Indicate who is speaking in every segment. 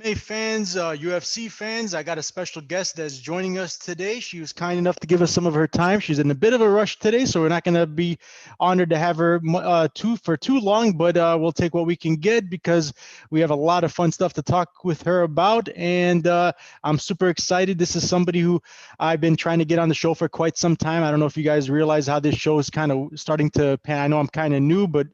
Speaker 1: MMA fans, UFC fans, I got a special guest that's joining us today. She was kind enough to give us some of her time. She's in a bit of a rush today, so we're not going to be honored to have her too long, but we'll take what we can get because we have a lot of fun stuff to talk with her about. And I'm super excited. This is somebody who I've been trying to get on the show for quite some time. I don't know if you guys realize how this show is kind of starting to pan. I know I'm kind of new, but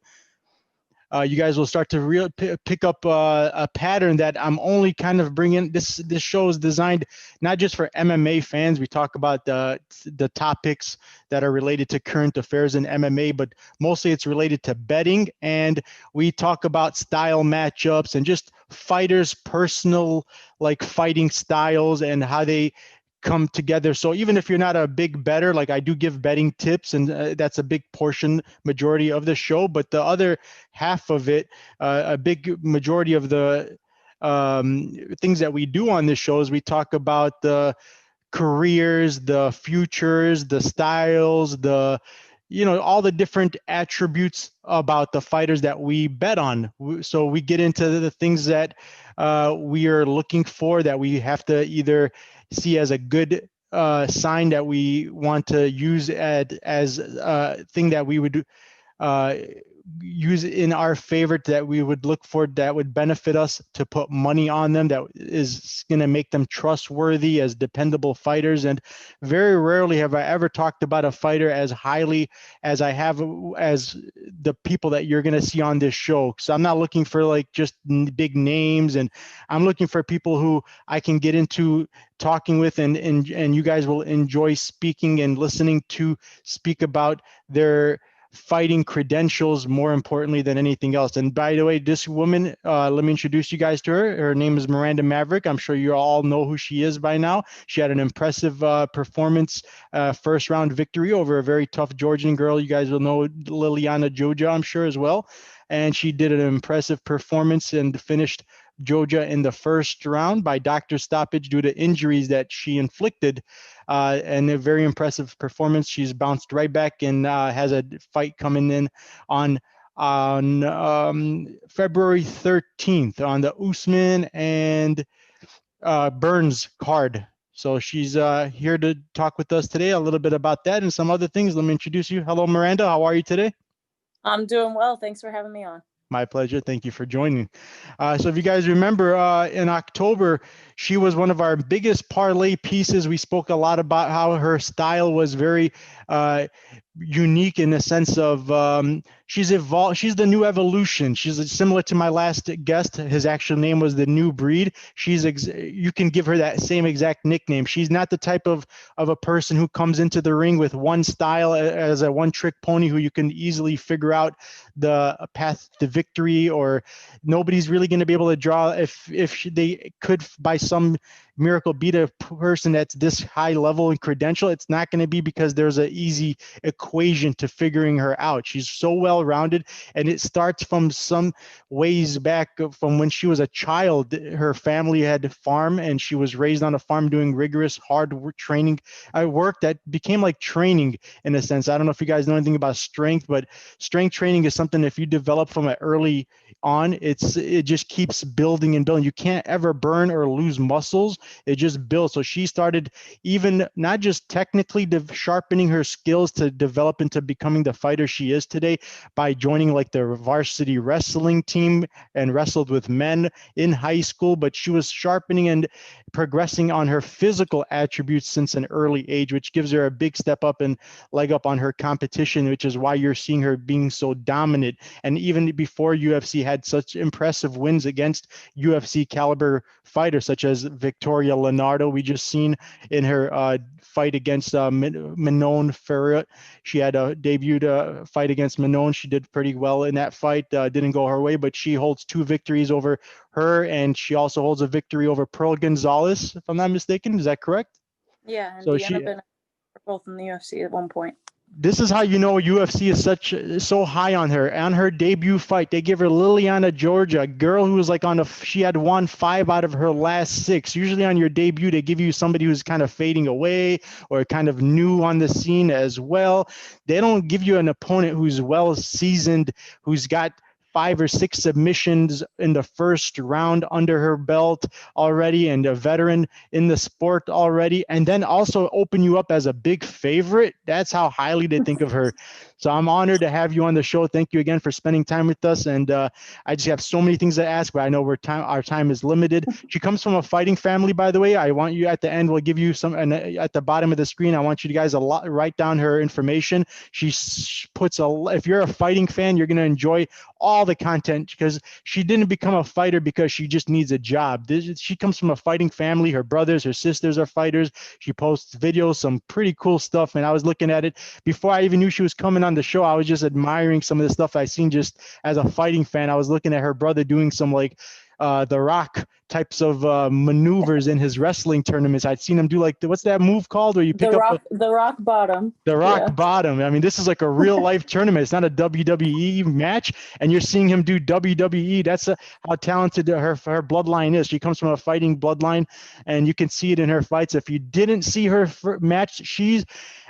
Speaker 1: you guys will start to pick up a pattern that I'm only kind of bringing. This show is designed not just for MMA fans. We talk about the topics that are related to current affairs in MMA, but mostly it's related to betting. And we talk about style matchups and just fighters' personal like fighting styles and how they come together. So even if you're not a big bettor, like I do give betting tips, and that's a big portion, majority of the show, but the other half of it, a big majority of the things that we do on this show is we talk about the careers, the futures, the styles, all the different attributes about the fighters that we bet on. So we get into the things that we are looking for, that we have to either see as a good sign that we want to use as a thing that we would uh, use in our favor, that we would look for, that would benefit us to put money on them, that is going to make them trustworthy as dependable fighters. And very rarely have I ever talked about a fighter as highly as I have as the people that you're going to see on this show. So I'm not looking for like just big names, and I'm looking for people who I can get into talking with, and you guys will enjoy speaking and listening to speak about their fighting credentials more importantly than anything else. And by the way, this woman, let me introduce you guys to her. Her name is Miranda Maverick. I'm sure you all know who she is by now. She had an impressive performance, first round victory over a very tough Georgian girl. You guys will know Liliana Joja, I'm sure, as well. And she did an impressive performance and finished Joja in the first round by doctor stoppage due to injuries that she inflicted, and a very impressive performance. She's bounced right back and has a fight coming in on February 13th on the Usman and Burns card. So she's here to talk with us today a little bit about that and some other things. Let me introduce you. Hello, Miranda. How are you today?
Speaker 2: I'm doing well. Thanks for having me on.
Speaker 1: My pleasure. Thank you for joining. So if you guys remember, in October, she was one of our biggest parlay pieces. We spoke a lot about how her style was very unique in the sense of she's evolved. She's the new evolution. She's similar to my last guest. His actual name was the new breed. You can give her that same exact nickname. She's not the type of a person who comes into the ring with one style as a one-trick pony who you can easily figure out the path to victory, or nobody's really going to be able to draw if they could by some miracle beat a person that's this high level and credential. It's not going to be because there's an easy equation to figuring her out. She's so well rounded, and it starts from some ways back from when she was a child. Her family had a farm, and she was raised on a farm doing rigorous hard work training work that became like training in a sense. I don't know if you guys know anything about strength, but strength training is something, if you develop from an early on, it just keeps building and building. You can't ever burn or lose muscles. It just builds. So she started even not just technically sharpening her skills to develop into becoming the fighter she is today by joining like the varsity wrestling team and wrestled with men in high school, but she was sharpening and progressing on her physical attributes since an early age, which gives her a big step up and leg up on her competition, which is why you're seeing her being so dominant. And even before UFC had such impressive wins against UFC caliber fighters such as Victoria Leonardo, we just seen in her fight against Manon Ferret. She had a debuted fight against Manon. She did pretty well in that fight. Didn't go her way, but she holds 2 victories over her, and she also holds a victory over Pearl Gonzalez, if I'm not mistaken. Is that correct?
Speaker 2: Yeah, and
Speaker 1: So
Speaker 2: Deanna Bennett were both in the UFC at one point.
Speaker 1: This is how you know UFC is so high on her. On her debut fight, they give her Liliana Georgia, a girl who was like she had won 5 out of her last 6. Usually on your debut, they give you somebody who's kind of fading away or kind of new on the scene as well. They don't give you an opponent who's well seasoned, who's got 5 or 6 submissions in the first round under her belt already, and a veteran in the sport already, and then also open you up as a big favorite. That's how highly they think of her. So I'm honored to have you on the show. Thank you again for spending time with us. And I just have so many things to ask, but I know our time is limited. She comes from a fighting family, by the way. I want you at the end, we'll give you some, and at the bottom of the screen, I want you guys to write down her information. She puts if you're a fighting fan, you're going to enjoy all the content, because she didn't become a fighter because she just needs a job. She comes from a fighting family. Her brothers, her sisters are fighters. She posts videos, some pretty cool stuff. And I was looking at it before I even knew she was coming on the show. I was just admiring some of the stuff I seen just as a fighting fan. I was looking at her brother doing some The Rock types of maneuvers in his wrestling tournaments. I'd seen him do what's that move called where you pick
Speaker 2: the rock bottom.
Speaker 1: The Rock
Speaker 2: Yeah.
Speaker 1: Bottom. I mean, this is like a real life tournament. It's not a WWE match, and you're seeing him do WWE. That's how talented her bloodline is. She comes from a fighting bloodline, and you can see it in her fights. If you didn't see her match, she's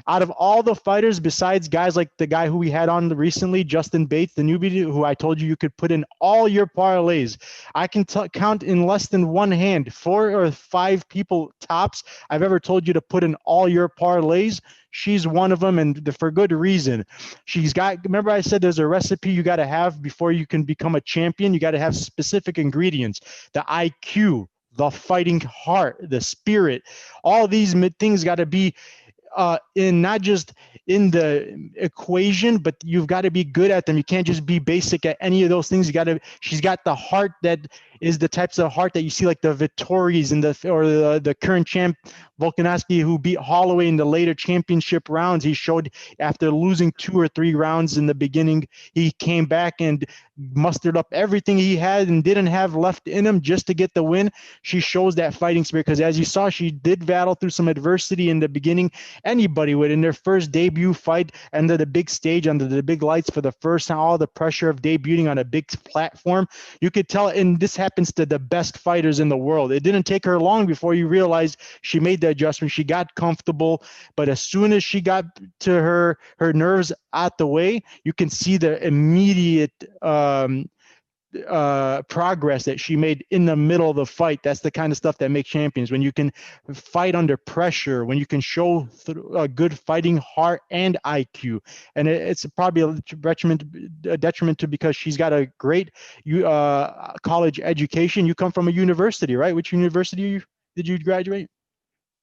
Speaker 1: out of all the fighters, besides guys like the guy who we had on recently, Justin Bates, the newbie, who I told you could put in all your parlays. I can count in less than one hand 4 or 5 people tops I've ever told you to put in all your parlays. She's one of them, and for good reason. Remember I said there's a recipe you got to have before you can become a champion. You got to have specific ingredients: the IQ, the fighting heart, the spirit. All these things got to be in not just in the equation, but you've got to be good at them. You can't just be basic at any of those things. She's got the heart that is the types of heart that you see like the Vittori's and the current champ Volkanovski, who beat Holloway in the later championship rounds. He showed after losing 2 or 3 rounds in the beginning, he came back and mustered up everything he had and didn't have left in him just to get the win. She shows that fighting spirit, because as you saw, she did battle through some adversity in the beginning. Anybody would, in their first debut fight under the big stage, under the big lights for the first time, all the pressure of debuting on a big platform, you could tell. And this happens to the best fighters in the world. It didn't take her long before you realize she made the adjustment. She got comfortable, but as soon as she got to her nerves out the way, you can see the immediate progress that she made in the middle of the fight. That's the kind of stuff that makes champions. When you can fight under pressure, when you can show a good fighting heart and IQ. And it's probably a detriment to, because she's got a great college education. You come from a university, right? Which university did you graduate?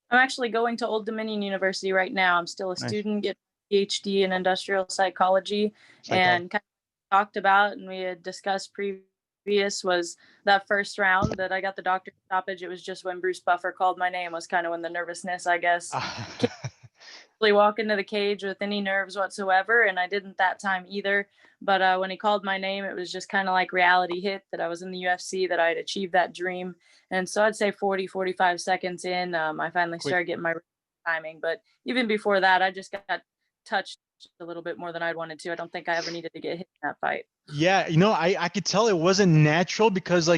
Speaker 2: I'm actually going to Old Dominion University right now. I'm still a student, getting a PhD in industrial psychology. And kind of talked about, and we had discussed previous, was that first round that I got the doctor stoppage. It was just when Bruce Buffer called my name, was kind of when the nervousness, I guess, can't really walk into the cage with any nerves whatsoever. And I didn't that time either. But when he called my name, it was just kind of like reality hit that I was in the UFC, that I had achieved that dream. And so I'd say 45 seconds in, I finally started getting my timing. But even before that, I just got touched a little bit more than I'd wanted to. I don't think I ever needed to get hit in that fight.
Speaker 1: Yeah, I could tell it wasn't natural, because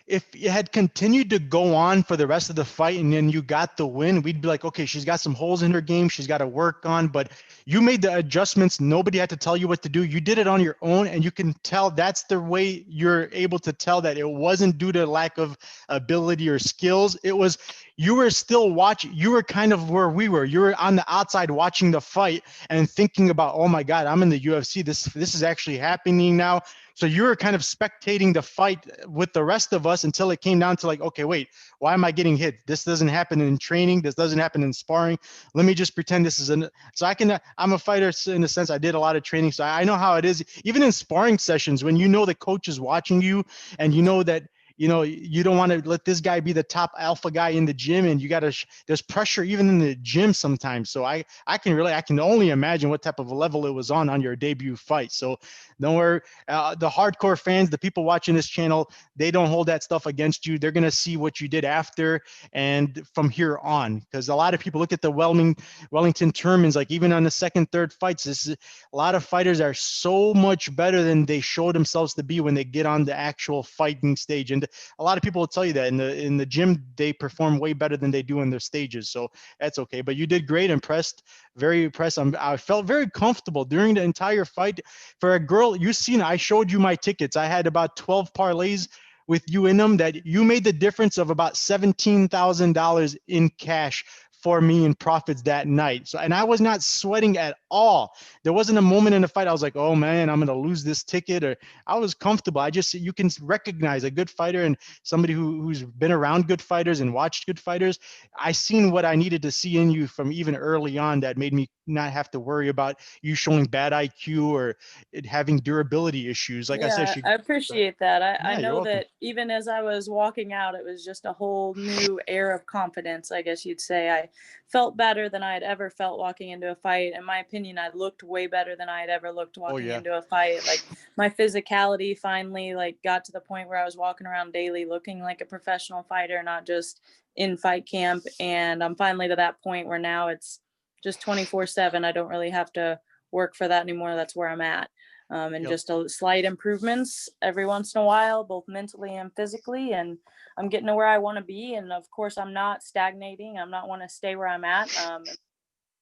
Speaker 1: if it had continued to go on for the rest of the fight and then you got the win, we'd be like, okay, she's got some holes in her game, she's got to work on. But you made the adjustments. Nobody had to tell you what to do. You did it on your own, and you can tell that's the way you're able to tell that it wasn't due to lack of ability or skills. It was, you were still watching. You were kind of where we were. You were on the outside watching the fight and thinking about, oh my God, I'm in the UFC. This is actually happening now. So you were kind of spectating the fight with the rest of us until it came down to okay, wait, why am I getting hit? This doesn't happen in training. This doesn't happen in sparring. Let me just pretend this is I'm a fighter in a sense. I did a lot of training, so I know how it is. Even in sparring sessions, when you know the coach is watching you and you know that, you don't want to let this guy be the top alpha guy in the gym, and there's pressure even in the gym sometimes. So I can only imagine what type of a level it was on your debut fight. So don't worry, the hardcore fans, the people watching this channel, they don't hold that stuff against you. They're going to see what you did after and from here on, because a lot of people look at the Wellington tournaments, even on the second, third fights, a lot of fighters are so much better than they show themselves to be when they get on the actual fighting stage. And a lot of people will tell you that in the gym, they perform way better than they do in their stages. So that's okay. But you did great. Impressed, very impressed. I felt very comfortable during the entire fight. For a girl, you seen, I showed you my tickets. I had about 12 parlays with you in them that you made the difference of about $17,000 in cash for me in profits that night. So, and I was not sweating at all. There wasn't a moment in the fight I was like, oh man, I'm going to lose this ticket, or I was comfortable. You can recognize a good fighter and somebody who's been around good fighters and watched good fighters. I seen what I needed to see in you from even early on that made me not have to worry about you showing bad IQ or it having durability issues. Like I said,
Speaker 2: I appreciate that. I
Speaker 1: yeah, you're
Speaker 2: know
Speaker 1: welcome.
Speaker 2: that even as I was walking out, it was just a whole new air of confidence, I guess you'd say. I felt better than I had ever felt walking into a fight. In my opinion, I looked way better than I had ever looked
Speaker 1: Oh
Speaker 2: walking
Speaker 1: yeah.
Speaker 2: into a fight. Like my physicality finally got to the point where I was walking around daily looking like a professional fighter, not just in fight camp. And I'm finally to that point where now it's just 24/7. I don't really have to work for that anymore. That's where I'm at. And just a slight improvements every once in a while, both mentally and physically. And I'm getting to where I want to be. And of course, I'm not stagnating. I'm not want to stay where I'm at and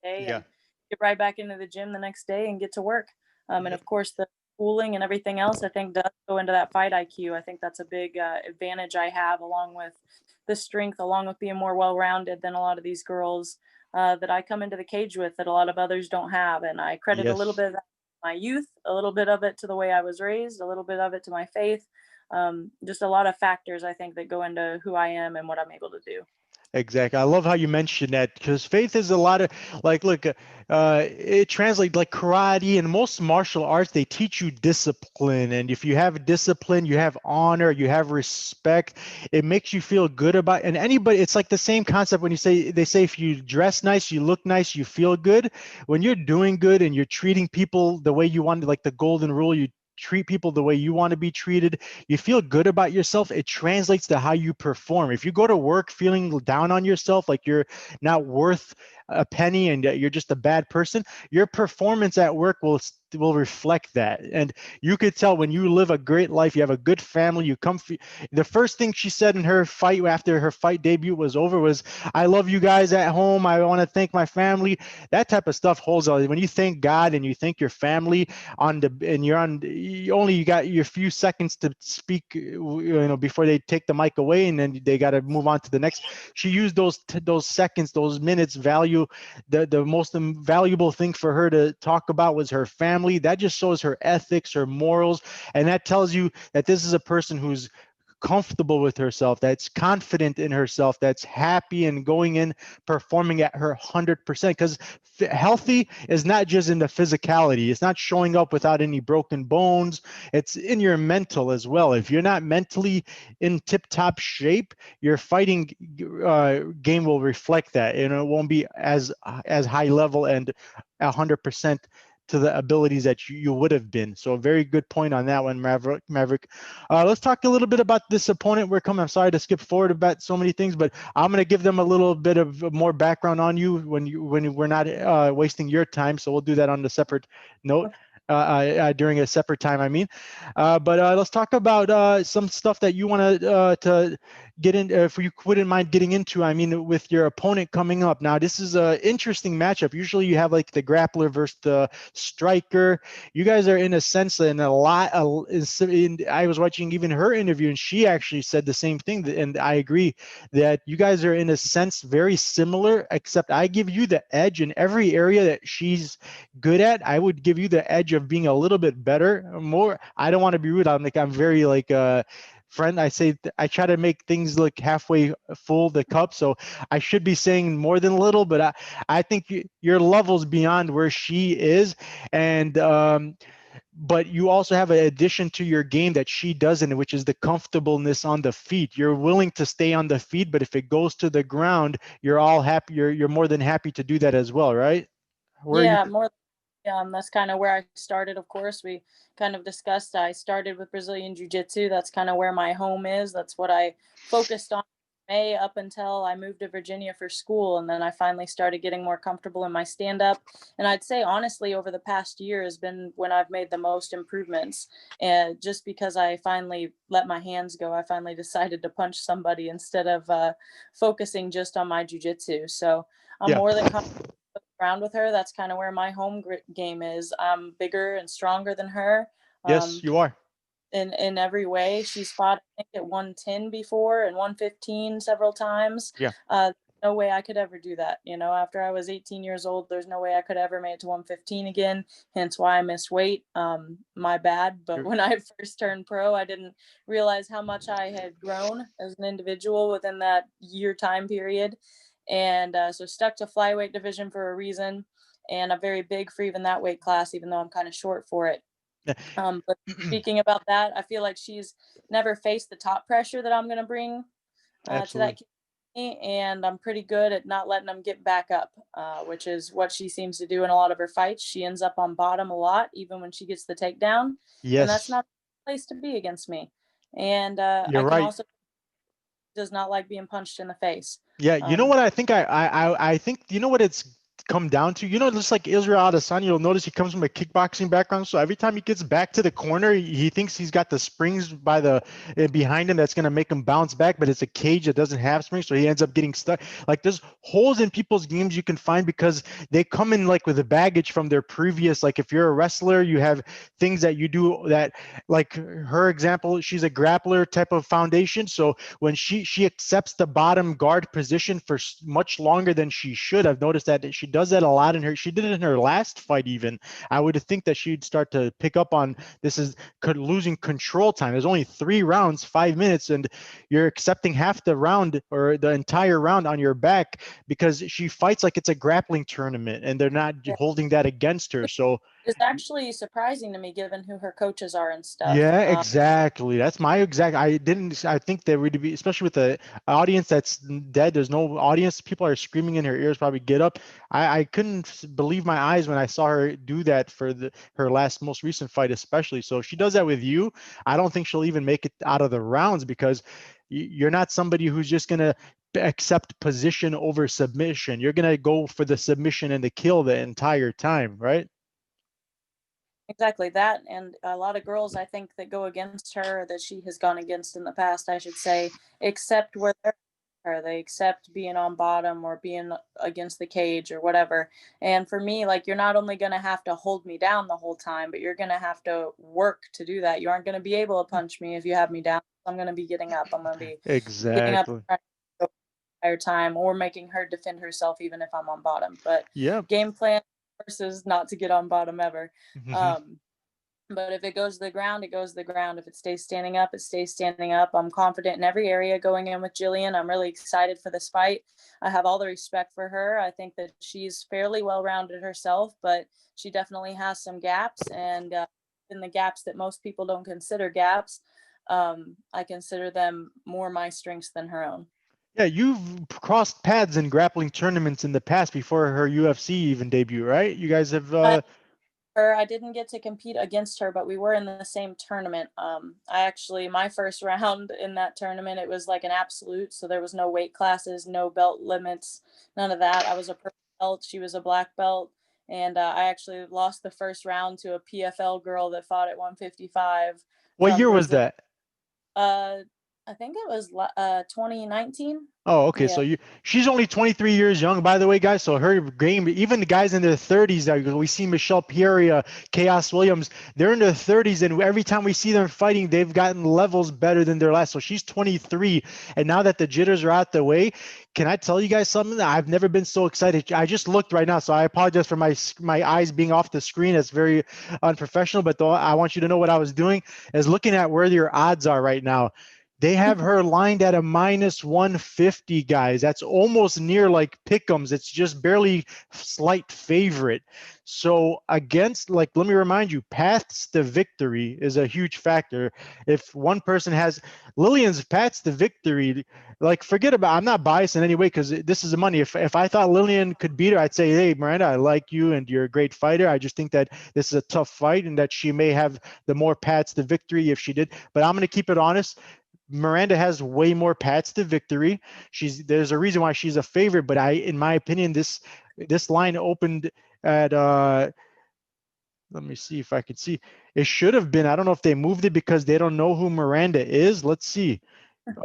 Speaker 2: get right back into the gym the next day and get to work. And of course, the schooling and everything else, I think, does go into that fight IQ. I think that's a big advantage I have, along with the strength, along with being more well-rounded than a lot of these girls that I come into the cage with that a lot of others don't have. And I credit a little bit of that to my youth, a little bit of it to the way I was raised, a little bit of it to my faith. Just a lot of factors, I think, that go into who I am and what I'm able to do.
Speaker 1: Exactly. I love how you mentioned that because faith is a lot of like, look, it translates like karate and most martial arts, they teach you discipline. And if you have discipline, you have honor, you have respect, it makes you feel good about, and anybody, it's like the same concept when they say, if you dress nice, you look nice, you feel good. When you're doing good and you're treating people the way you want, like the golden rule, you treat people the way you want to be treated, you feel good about yourself, it translates to how you perform. If you go to work feeling down on yourself, like you're not worth a penny and you're just a bad person, your performance at work will reflect that. And you could tell when you live a great life, you have a good family, you come, the first thing she said in her fight after her fight debut was over was, I love you guys at home, I want to thank my family. That type of stuff holds on. When you thank God and you thank your family and you're on, you got your few seconds to speak, before they take the mic away, and then they got to move on to the next. She used those seconds, those minutes value. The most valuable thing for her to talk about was her family. That just shows her ethics, her morals, and that tells you that this is a person who's comfortable with herself, that's confident in herself, that's happy and going in performing at her 100%. Because healthy is not just in the physicality, it's not showing up without any broken bones, it's in your mental as well. If you're not mentally in tip-top shape, your fighting game will reflect that, and it won't be as high level and 100% to the abilities that you would have been. So a very good point on that one, Maverick. Let's talk a little bit about this opponent we're coming. I'm sorry to skip forward about so many things, but I'm going to give them a little bit of more background on you when we're not wasting your time. So we'll do that on the separate note. During a separate time, I mean. But let's talk about some stuff that you want to get in, if you wouldn't mind getting into. I mean, with your opponent coming up. Now, this is an interesting matchup. Usually you have like the grappler versus the striker. You guys are in a sense in a lot. I was watching even her interview, and she actually said the same thing. And I agree that you guys are in a sense very similar, except I give you the edge in every area that she's good at. I would give you the edge of being a little bit better. More, I don't want to be rude. I'm very like friend. I try to make things look halfway full the cup. So I should be saying more than little, but I think your level's beyond where she is. And but you also have an addition to your game that she doesn't, which is the comfortableness on the feet. You're willing to stay on the feet, but if it goes to the ground, you're all happy. You're more than happy to do that as well, right?
Speaker 2: Yeah, more. That's kind of where I started. Of course, we kind of discussed. I started with Brazilian Jiu-Jitsu. That's kind of where my home is. That's what I focused on May up until I moved to Virginia for school. And then I finally started getting more comfortable in my stand up. And I'd say, honestly, over the past year has been when I've made the most improvements. And just because I finally let my hands go, I finally decided to punch somebody instead of focusing just on my jujitsu. So I'm more than comfortable around with her. That's kind of where my home game is. I'm bigger and stronger than her.
Speaker 1: Yes, you are.
Speaker 2: In every way. She's fought, I think, at 110 before and 115 several times.
Speaker 1: Yeah.
Speaker 2: No way I could ever do that. After I was 18 years old, there's no way I could ever make it to 115 again. Hence why I missed weight. My bad. But when I first turned pro, I didn't realize how much I had grown as an individual within that year time period. And so stuck to flyweight division for a reason. And I'm very big for even that weight class, even though I'm kind of short for it. But speaking about that, I feel like she's never faced the top pressure that I'm going to bring to that community, and I'm pretty good at not letting them get back up, which is what she seems to do in a lot of her fights. She ends up on bottom a lot, even when she gets the takedown, and that's not the place to be against me. And
Speaker 1: You're right.
Speaker 2: also does not like being punched in the face.
Speaker 1: Yeah, you know what I think I think you know what it's come down to? Just like Israel Adesanya, you'll notice he comes from a kickboxing background. So every time he gets back to the corner, he thinks he's got the springs behind him that's going to make him bounce back, but it's a cage that doesn't have springs, so he ends up getting stuck. Like, there's holes in people's games you can find because they come in like with a baggage from their previous, like if you're a wrestler, you have things that you do that, like her example, she's a grappler type of foundation. So when she accepts the bottom guard position for much longer than she should, I've noticed that she does that a lot she did it in her last fight even. I would think that she'd start to pick up on this is losing control time. There's only 3 rounds, 5 minutes, and you're accepting half the round or the entire round on your back because she fights like it's a grappling tournament and they're not holding that against her. So
Speaker 2: it's actually surprising to me given who her coaches are and stuff.
Speaker 1: Yeah, exactly. That's my exact. I think there would be, especially with the audience that's dead. There's no audience. People are screaming in her ears. Probably get up. I couldn't believe my eyes when I saw her do that for her most recent fight, especially. So if she does that with you, I don't think she'll even make it out of the rounds because you're not somebody who's just gonna accept position over submission. You're gonna go for the submission and the kill the entire time, right?
Speaker 2: Exactly that. And a lot of girls, I think, that go against her, that she has gone against in the past, I should say, accept where they accept being on bottom or being against the cage or whatever. And for me, like, you're not only going to have to hold me down the whole time, but you're going to have to work to do that. You aren't going to be able to punch me if you have me down. I'm going to be getting up. I'm going to be getting up
Speaker 1: Exactly.
Speaker 2: the entire time, or making her defend herself even if I'm on bottom. But game plan is not to get on bottom ever. But if it goes to the ground, it goes to the ground. If it stays standing up, it stays standing up. I'm confident in every area going in with Jillian. I'm really excited for this fight. I have all the respect for her. I think that she's fairly well-rounded herself, but she definitely has some gaps. And in the gaps that most people don't consider gaps, I consider them more my strengths than her own.
Speaker 1: Yeah, you've crossed paths in grappling tournaments in the past before her UFC even debut, right? You guys have
Speaker 2: I didn't get to compete against her, but we were in the same tournament. My first round in that tournament, it was like an absolute. So there was no weight classes, no belt limits, none of that. I was a purple belt. She was a black belt. And I actually lost the first round to a PFL girl that fought at 155.
Speaker 1: What year was that?
Speaker 2: I think it was 2019.
Speaker 1: Oh, okay. Yeah. So she's only 23 years young, by the way, guys. So her game, even the guys in their 30s, we see Michelle Pereira, Chaos Williams, they're in their 30s, and every time we see them fighting, they've gotten levels better than their last. So she's 23, and now that the jitters are out the way, can I tell you guys something? I've never been so excited. I just looked right now, so I apologize for my eyes being off the screen. It's very unprofessional, but I want you to know what I was doing is looking at where your odds are right now. They have her lined at a -150, guys. That's almost near like pick'ems. It's just barely slight favorite. So against, like, let me remind you, paths to victory is a huge factor. If one person has Lillian's paths to victory, like, forget about, I'm not biased in any way because this is the money. If I thought Lillian could beat her, I'd say, hey, Miranda, I like you and you're a great fighter. I just think that this is a tough fight and that she may have the more paths to victory if she did. But I'm going to keep it honest. Miranda has way more paths to victory. There's a reason why she's a favorite, but in my opinion, this line opened at let me see if I could see. It should have been. I don't know if they moved it because they don't know who Miranda is. Let's see.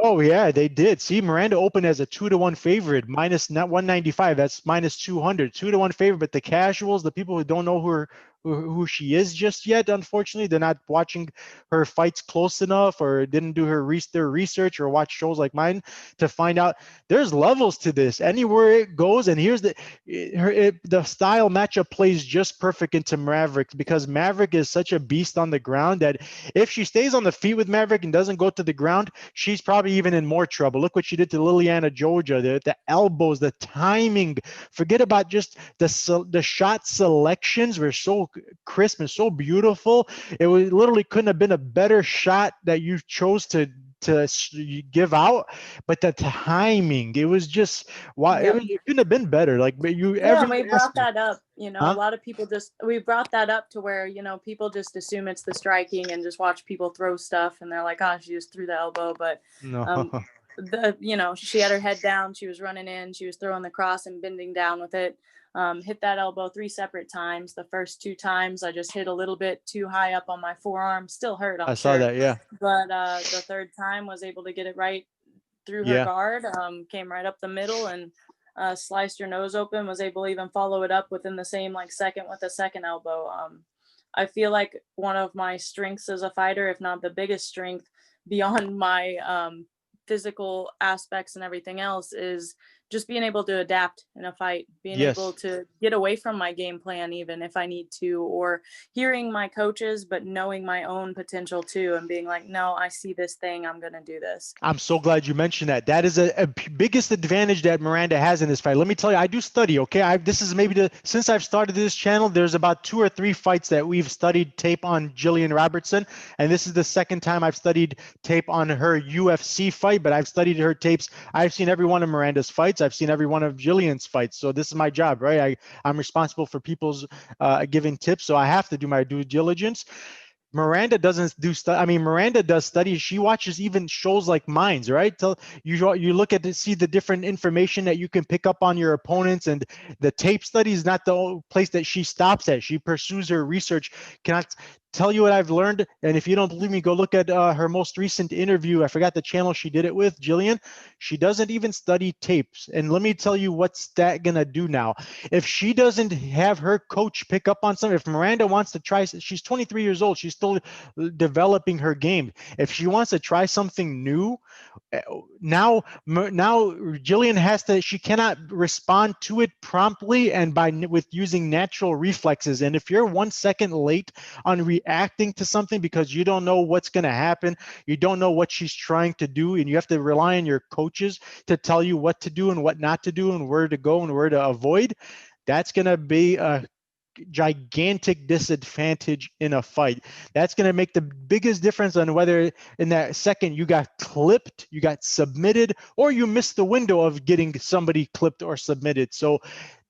Speaker 1: Oh yeah, they did. See, Miranda opened as a 2-1 favorite, minus not 195. That's minus 200. 2-1 favorite. But the casuals, the people who don't know who she is just yet, unfortunately, they're not watching her fights close enough, or didn't do their research, or watch shows like mine to find out there's levels to this. Anywhere it goes, and here's the style matchup plays just perfect into Maverick, because Maverick is such a beast on the ground that if she stays on the feet with Maverick and doesn't go to the ground, she's probably even in more trouble. Look what she did to Liliana Georgia. The elbows, the timing. Forget about just the shot selections were so crisp and so beautiful. It literally couldn't have been a better shot that you chose to give out, but the timing, it was just it couldn't have been better. Like you,
Speaker 2: yeah, we brought that up. You know,
Speaker 1: huh?
Speaker 2: A lot of people we brought that up to where, people just assume it's the striking and just watch people throw stuff, and they're like, oh, she just threw the elbow, but
Speaker 1: no.
Speaker 2: She had her head down, she was running in, she was throwing the cross and bending down with it. Hit that elbow 3 separate times. The first 2 times I just hit a little bit too high up on my forearm. Still hurt,
Speaker 1: I saw that, yeah.
Speaker 2: But the third time was able to get it right through her guard. Came right up the middle and sliced her nose open. Was able to even follow it up within the same second with a second elbow. I feel like one of my strengths as a fighter, if not the biggest strength beyond my physical aspects and everything else, is just being able to adapt in a fight, being able to get away from my game plan, even if I need to, or hearing my coaches, but knowing my own potential too, and being like, no, I see this thing, I'm going to do this.
Speaker 1: I'm so glad you mentioned that. That is a biggest advantage that Miranda has in this fight. Let me tell you, I do study, okay? This is maybe since I've started this channel, there's about 2 or 3 fights that we've studied tape on Jillian Robertson, and this is the second time I've studied tape on her UFC fight, but I've studied her tapes. I've seen every one of Miranda's fights. I've seen every one of Jillian's fights. So this is my job, right? I'm responsible for people's giving tips, so I have to do my due diligence. Miranda doesn't do stuff. I mean, Miranda does studies. She watches even shows like Minds, right? You look at see the different information that you can pick up on your opponents, and the tape study is not the place that she stops at. She pursues her research. Cannot tell you what I've learned, and if you don't believe me, go look at her most recent interview. I forgot the channel she did it with, Jillian. She doesn't even study tapes, and let me tell you what's that gonna do now. If she doesn't have her coach pick up on something, if Miranda wants to try, she's 23 years old, she's still developing her game. If she wants to try something new, now Jillian she cannot respond to it promptly and with using natural reflexes. And if you're 1 second late on reacting to something because you don't know what's going to happen, you don't know what she's trying to do, and you have to rely on your coaches to tell you what to do and what not to do and where to go and where to avoid, that's going to be a gigantic disadvantage in a fight. That's going to make the biggest difference on whether in that second you got clipped, you got submitted, or you missed the window of getting somebody clipped or submitted. So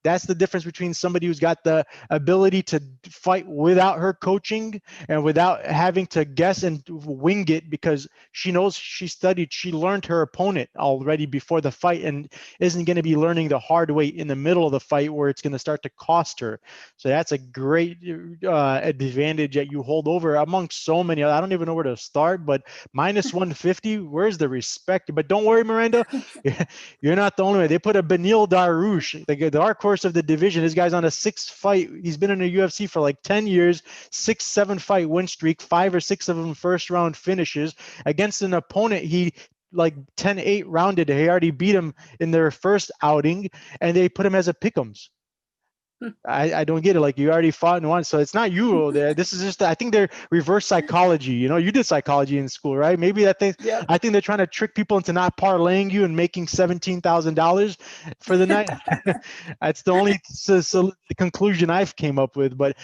Speaker 1: that's the difference between somebody who's got the ability to fight without her coaching and without having to guess and wing it, because she knows, she studied, she learned her opponent already before the fight and isn't going to be learning the hard way in the middle of the fight where it's going to start to cost her. So that's a great advantage that you hold over among so many. I don't even know where to start, but minus 150, where's the respect? But don't worry, Miranda, you're not the only one. They put a Benil Darush, the dark horse of the division. This guy's on a 6 fight. He's been in the UFC for like 10 years, 6-7 fight win streak, 5 or 6 of them first round finishes against an opponent he like 10-8 rounded. He already beat him in their first outing, and they put him as a pick'ems. I don't get it. Like, you already fought and won, so it's not you. This is just, I think they're reverse psychology. You know, you did psychology in school, right? Maybe I think they're trying to trick people into not parlaying you and making $17,000 for the night. That's the only the conclusion I've came up with. But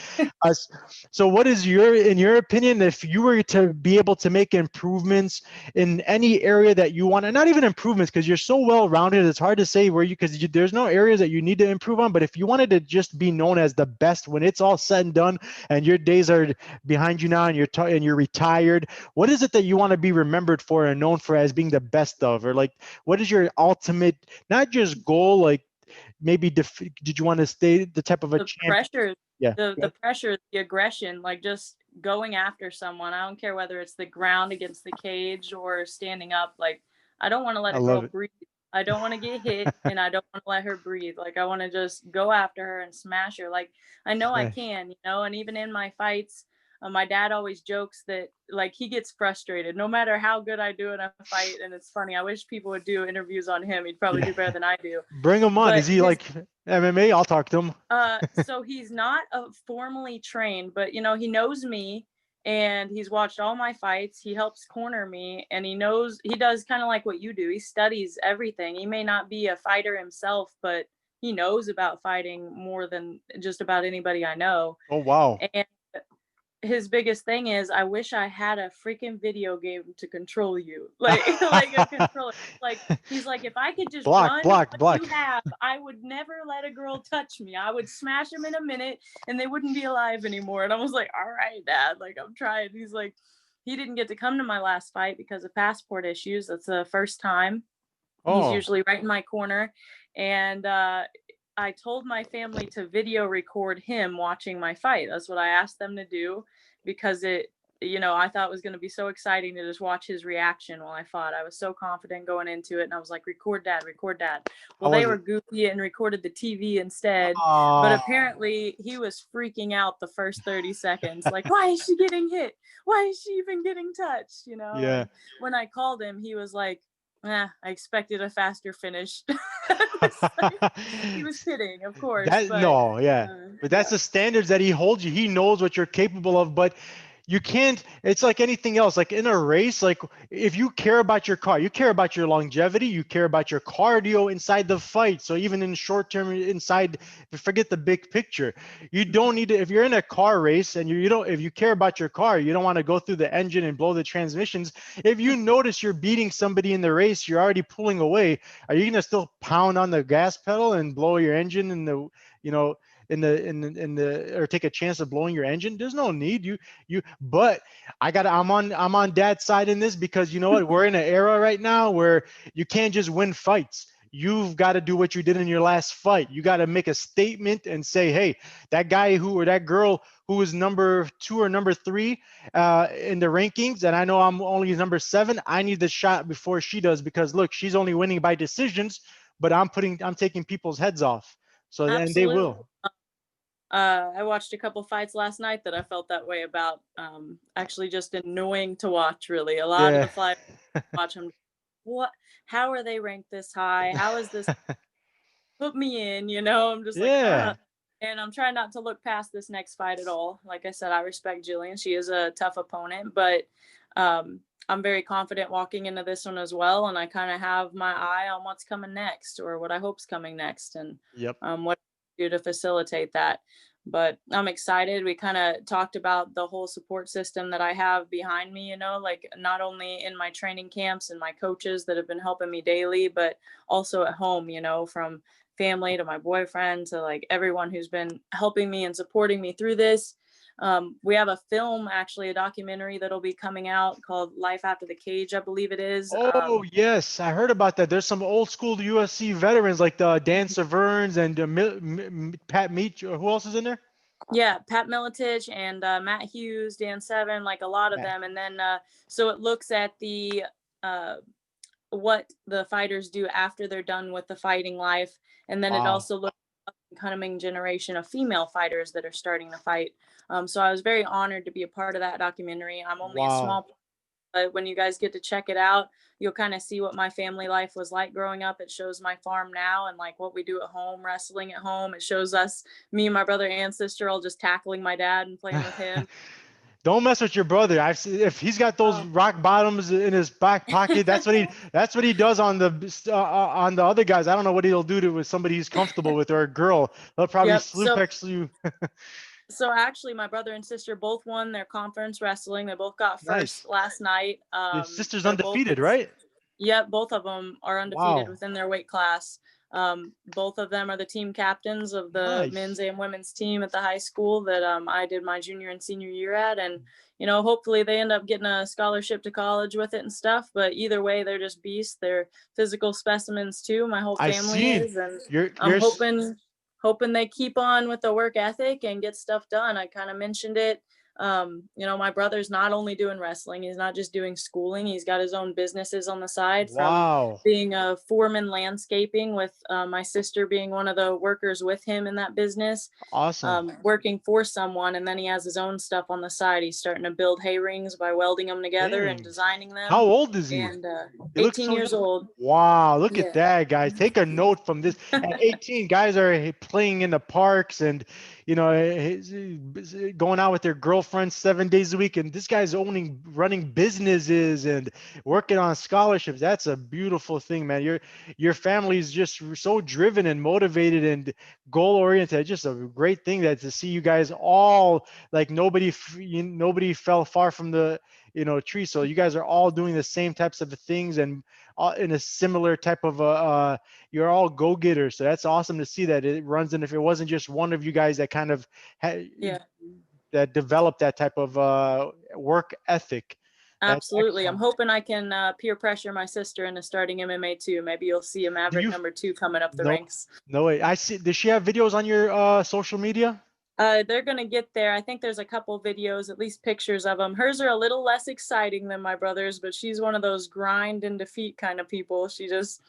Speaker 1: so what is in your opinion, if you were to be able to make improvements in any area that you want, and not even improvements because you're so well rounded, it's hard to say where because there's no areas that you need to improve on, but if you wanted to just just be known as the best when it's all said and done and your days are behind you now and you're retired? What is it that you want to be remembered for and known for as being the best of? Or like, what is your ultimate, not just goal, like maybe did you want to stay the type of a
Speaker 2: The
Speaker 1: champion?
Speaker 2: pressure,
Speaker 1: Yeah.
Speaker 2: the pressure, the aggression, like just going after someone. I don't care whether it's the ground against the cage or standing up. Like, I don't want to let
Speaker 1: I
Speaker 2: a girl
Speaker 1: love it.
Speaker 2: breathe. I don't want to get hit, and I don't want to let her breathe. Like, I want to just go after her and smash her. Like, I know I
Speaker 1: Nice.
Speaker 2: can, you know, and even in my fights, my dad always jokes that like he gets frustrated no matter how good I do in a fight. And it's funny. I wish people would do interviews on him. He'd probably do better than I do.
Speaker 1: Bring him on.
Speaker 2: But
Speaker 1: Is he like MMA? I'll talk to him.
Speaker 2: so he's not formally trained, but you know, he knows me and he's watched all my fights. He helps corner me and he knows, he does kind of like what you do. He studies everything. He may not be a fighter himself, but he knows about fighting more than just about anybody I know.
Speaker 1: Oh, wow.
Speaker 2: And his biggest thing is, I wish I had a freaking video game to control you, like like a controller. Like he's like, if I could just run what you have, I would never let a girl touch me. I would smash them in a minute, and they wouldn't be alive anymore. And I was like, all right, Dad, like I'm trying. He's like, he didn't get to come to my last fight because of passport issues. That's the first time. He's usually right in my corner, and I told my family to video record him watching my fight. That's what I asked them to do because it, you know, I thought it was going to be so exciting to just watch his reaction while I fought. I was so confident going into it. And I was like, record dad, record dad. Well, they were goofy and recorded the TV instead. But apparently he was freaking out the first 30 seconds. Like, why is she getting hit? Why is she even getting touched? You know, and when I called him, he was like, I expected a faster finish. He was kidding, of course.
Speaker 1: But that's the standards that he holds you. He knows what you're capable of, but you can't, it's like anything else. Like in a race, like if you care about your car, you care about your longevity, you care about your cardio inside the fight. So even in short term, inside, forget the big picture. You don't need to, if you're in a car race and you don't, if you care about your car, you don't want to go through the engine and blow the transmissions. If you notice you're beating somebody in the race, you're already pulling away. Are you going to still pound on the gas pedal and blow your engine in the, you know, or take a chance of blowing your engine? There's no need. But I'm on dad's side in this because you know what? We're in an era right now where you can't just win fights. You've got to do what you did in your last fight. You got to make a statement and say, hey, that guy or that girl who is number 2 or number 3 in the rankings, and I know I'm only number 7, I need the shot before she does because look, she's only winning by decisions, but I'm taking people's heads off. So and they will.
Speaker 2: I watched a couple fights last night that I felt that way about. Actually, just annoying to watch. Really, a lot of the fights watch them. What? How are they ranked this high? How is this? Put me in. You know, I'm just like, and I'm trying not to look past this next fight at all. Like I said, I respect Jillian. She is a tough opponent, but I'm very confident walking into this one as well. And I kind of have my eye on what's coming next or what I hope's coming next, and what I do to facilitate that. But I'm excited. We kind of talked about the whole support system that I have behind me, you know, like not only in my training camps and my coaches that have been helping me daily, but also at home, you know, from family to my boyfriend to like everyone who's been helping me and supporting me through this. We have a film, actually a documentary that'll be coming out called Life After the Cage, I believe it is.
Speaker 1: Oh, yes. I heard about that. There's some old school UFC veterans like the Dan Severns and Pat Meach. Who else is in there?
Speaker 2: Yeah, Pat Miletich and Matt Hughes, Dan Severn, like a lot of them. And then so it looks at the what the fighters do after they're done with the fighting life. And then it also looks at the coming generation of female fighters that are starting to fight. So I was very honored to be a part of that documentary. I'm only a small, but when you guys get to check it out, you'll kind of see what my family life was like growing up. It shows my farm now and like what we do at home, wrestling at home. It shows us, me and my brother and sister, all just tackling my dad and playing with him.
Speaker 1: Don't mess with your brother. If he's got those rock bottoms in his back pocket, that's what he does on the other guys. I don't know what he'll do with somebody he's comfortable with or a girl. They'll probably suplex you.
Speaker 2: So actually, my brother and sister both won their conference wrestling. They both got first last night.
Speaker 1: Your sister's undefeated, right?
Speaker 2: Yep, both of them are undefeated within their weight class. Both of them are the team captains of the
Speaker 1: Nice.
Speaker 2: men's and women's team at the high school that I did my junior and senior year at. And, you know, hopefully they end up getting a scholarship to college with it and stuff. But either way, they're just beasts. They're physical specimens too. My whole
Speaker 1: I
Speaker 2: family
Speaker 1: seen
Speaker 2: is. And
Speaker 1: you're
Speaker 2: I'm hoping they keep on with the work ethic and get stuff done. I kind of mentioned it. You know, my brother's not only doing wrestling, he's not just doing schooling, he's got his own businesses on the side, from
Speaker 1: wow.
Speaker 2: being a foreman landscaping with my sister being one of the workers with him in that business,
Speaker 1: Awesome.
Speaker 2: working for someone. And then he has his own stuff on the side. He's starting to build hay rings by welding them together and
Speaker 1: Dang.
Speaker 2: designing
Speaker 1: How
Speaker 2: them.
Speaker 1: old is he?
Speaker 2: And
Speaker 1: He looks
Speaker 2: 18
Speaker 1: so
Speaker 2: years
Speaker 1: young.
Speaker 2: old.
Speaker 1: Wow, look at
Speaker 2: Yeah.
Speaker 1: that, guys. Take a note from this. At 18, guys are playing in the parks and, you know, going out with their girlfriends 7 days a week. And this guy's running businesses and working on scholarships. That's a beautiful thing, man. Your family is just so driven and motivated and goal oriented. Just a great thing that to see you guys all like nobody fell far from the tree. So you guys are all doing the same types of things and in a similar type of you're all go-getters. So that's awesome to see that it runs. And if it wasn't just one of you guys that kind of
Speaker 2: Yeah.
Speaker 1: that developed that type of work ethic. That's
Speaker 2: Absolutely. I'm
Speaker 1: excellent.
Speaker 2: hoping I can peer pressure my sister into starting MMA too. Maybe you'll see a
Speaker 1: Do
Speaker 2: Maverick
Speaker 1: you
Speaker 2: #2 coming up the
Speaker 1: no
Speaker 2: ranks.
Speaker 1: no way. I see. Does she have videos on your social media?
Speaker 2: They're gonna get there. I think there's a couple videos, at least pictures of them. Hers are a little less exciting than my brother's, but she's one of those grind and defeat kind of people. She just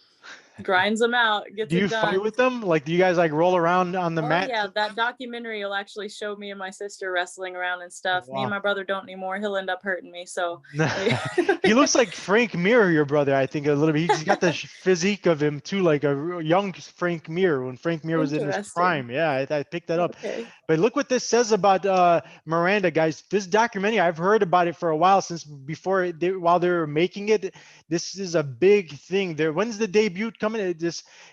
Speaker 2: grinds them out, gets
Speaker 1: Do you
Speaker 2: it
Speaker 1: fight
Speaker 2: done.
Speaker 1: with them? Like, do you guys like roll around on the
Speaker 2: Oh
Speaker 1: mat?
Speaker 2: yeah, that documentary will actually show me and my sister wrestling around and stuff. Me and
Speaker 1: Wow.
Speaker 2: my brother don't anymore. He'll end up hurting me. So
Speaker 1: He looks like Frank Mir, your brother, I think, a little bit. He's got the physique of him too, like a young Frank Mir when Frank Mir was in his
Speaker 2: interesting.
Speaker 1: prime. Yeah, I picked that up.
Speaker 2: Okay.
Speaker 1: But look what this says about Miranda, guys. This documentary, I've heard about it for a while since while they were making it. This is a big thing. When's the debut coming?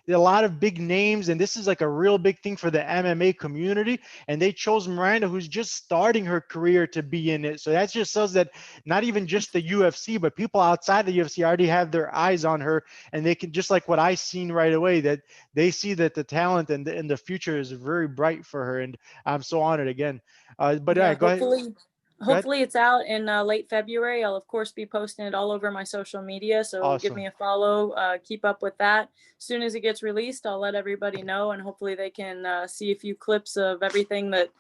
Speaker 1: A lot of big names, and this is like a real big thing for the MMA community. And they chose Miranda, who's just starting her career, to be in it. So that just says that not even just the UFC, but people outside the UFC already have their eyes on her, and they can, just like what I seen right away, that they see that the talent and the future is very bright for her. And I'm so honored again. But
Speaker 2: Yeah,
Speaker 1: go ahead. Go ahead.
Speaker 2: hopefully it's out in late February. I'll of course be posting it all over my social media, so give me
Speaker 1: Awesome.
Speaker 2: a follow, keep up with that. As soon as it gets released, I'll let everybody know, and hopefully they can see a few clips of everything that,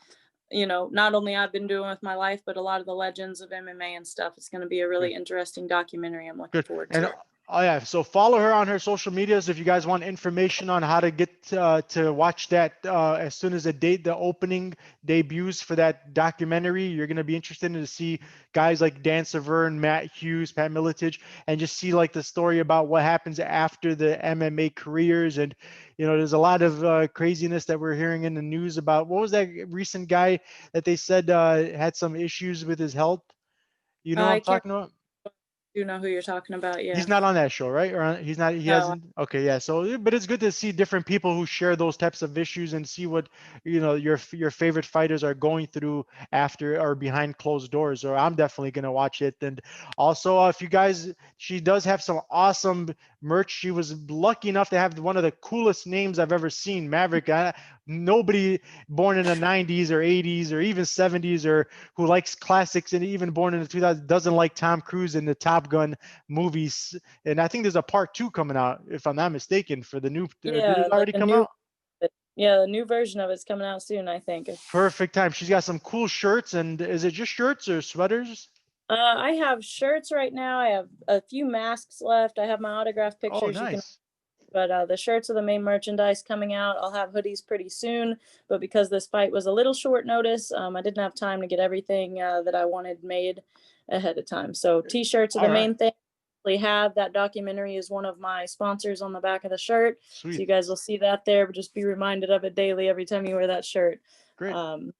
Speaker 2: you know, not only I've been doing with my life, but a lot of the legends of MMA and stuff. It's going to be a
Speaker 1: Good.
Speaker 2: really interesting documentary. I'm looking
Speaker 1: Good.
Speaker 2: forward
Speaker 1: And
Speaker 2: to it.
Speaker 1: oh yeah, so follow her on her social medias if you guys want information on how to get to watch that as soon as the opening debuts for that documentary. You're gonna be interested to see guys like Dan Severn, Matt Hughes, Pat Miletich, and just see like the story about what happens after the MMA careers. And there's a lot of craziness that we're hearing in the news about. What was that recent guy that they said had some issues with his health? You know what I'm
Speaker 2: I can't
Speaker 1: talking about?
Speaker 2: do know who you're talking about.
Speaker 1: He's
Speaker 2: Yeah.
Speaker 1: not on that show, right? Or he's not, he
Speaker 2: No.
Speaker 1: hasn't. Okay, yeah. So, but it's good to see different people who share those types of issues and see what, your favorite fighters are going through after or behind closed doors. Or I'm definitely going to watch it. And also, if you guys, she does have some awesome merch. She was lucky enough to have one of the coolest names I've ever seen, Maverick. Nobody born in the 90s or 80s or even 70s or who likes classics and even born in the 2000s doesn't like Tom Cruise in the Top Gun movies. And I think there's a part 2 coming out, if I'm not mistaken, for the new. Did
Speaker 2: Yeah,
Speaker 1: it
Speaker 2: like
Speaker 1: already
Speaker 2: a
Speaker 1: come
Speaker 2: new,
Speaker 1: out?
Speaker 2: yeah, the new version of it's coming out soon, I think.
Speaker 1: Perfect time. She's got some cool shirts. And is it just shirts or sweaters?
Speaker 2: I have shirts right now. I have a few masks left. I have my autograph
Speaker 1: Oh,
Speaker 2: pictures. You can,
Speaker 1: nice.
Speaker 2: but the shirts are the main merchandise coming out. I'll have hoodies pretty soon, but because this fight was a little short notice, I didn't have time to get everything that I wanted made ahead of time. So t-shirts are the
Speaker 1: All right.
Speaker 2: main thing. I have that documentary is one of my sponsors on the back of the shirt, so
Speaker 1: Sweet.
Speaker 2: you guys will see that there. But just be reminded of it daily every time you wear that shirt.
Speaker 1: Great.
Speaker 2: Um,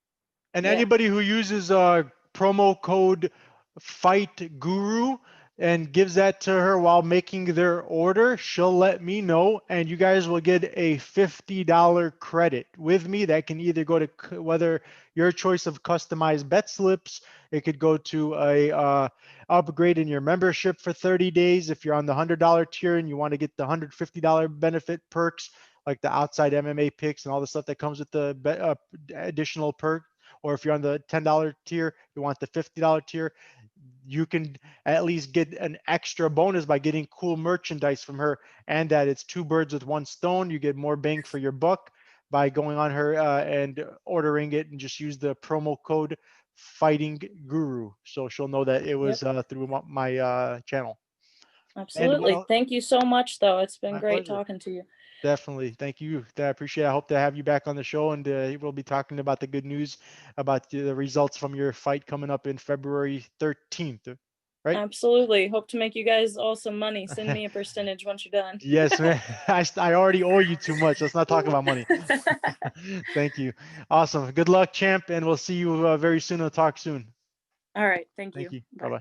Speaker 1: And
Speaker 2: yeah.
Speaker 1: anybody who uses promo code Fight Guru and gives that to her while making their order, she'll let me know, and you guys will get a $50 credit with me. That can either go to whether your choice of customized bet slips. It could go to a upgrade in your membership for 30 days if you're on the $100 tier and you want to get the $150 benefit perks. like the outside MMA picks and all the stuff that comes with the additional perk. Or if you're on the $10 tier, you want the $50 tier, you can at least get an extra bonus by getting cool merchandise from her. And that it's two birds with one stone. You get more bang for your buck by going on her and ordering it, and just use the promo code Fighting Guru, so she'll know that it was through my channel.
Speaker 2: Absolutely. Thank you so much, though. It's been great
Speaker 1: pleasure.
Speaker 2: talking to you.
Speaker 1: Definitely. Thank you. I appreciate it. I hope to have you back on the show, and we'll be talking about the good news about the results from your fight coming up in February 13th, right?
Speaker 2: Absolutely. Hope to make you guys all some money. Send me a percentage once you're done.
Speaker 1: Yes, man. I already owe you too much. Let's not talk about money. Thank you. Awesome. Good luck, champ, and we'll see you very soon. We'll talk soon.
Speaker 2: All right. Thank you.
Speaker 1: Thank you. Bye-bye.